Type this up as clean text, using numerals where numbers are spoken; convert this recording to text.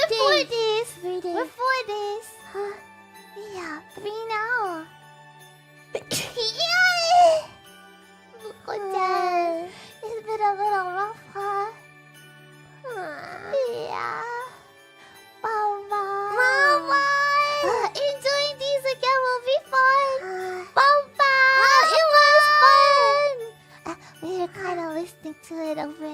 for this. 3 days. We're for this. Huh? Yeah, 3 now. Yeah. Look at that. It's been a little rough, huh? Yeah. Bye-bye. Bye-bye. Enjoying these again will be fun. Bye. Bye-bye. It was fun. We were kind of listening to it over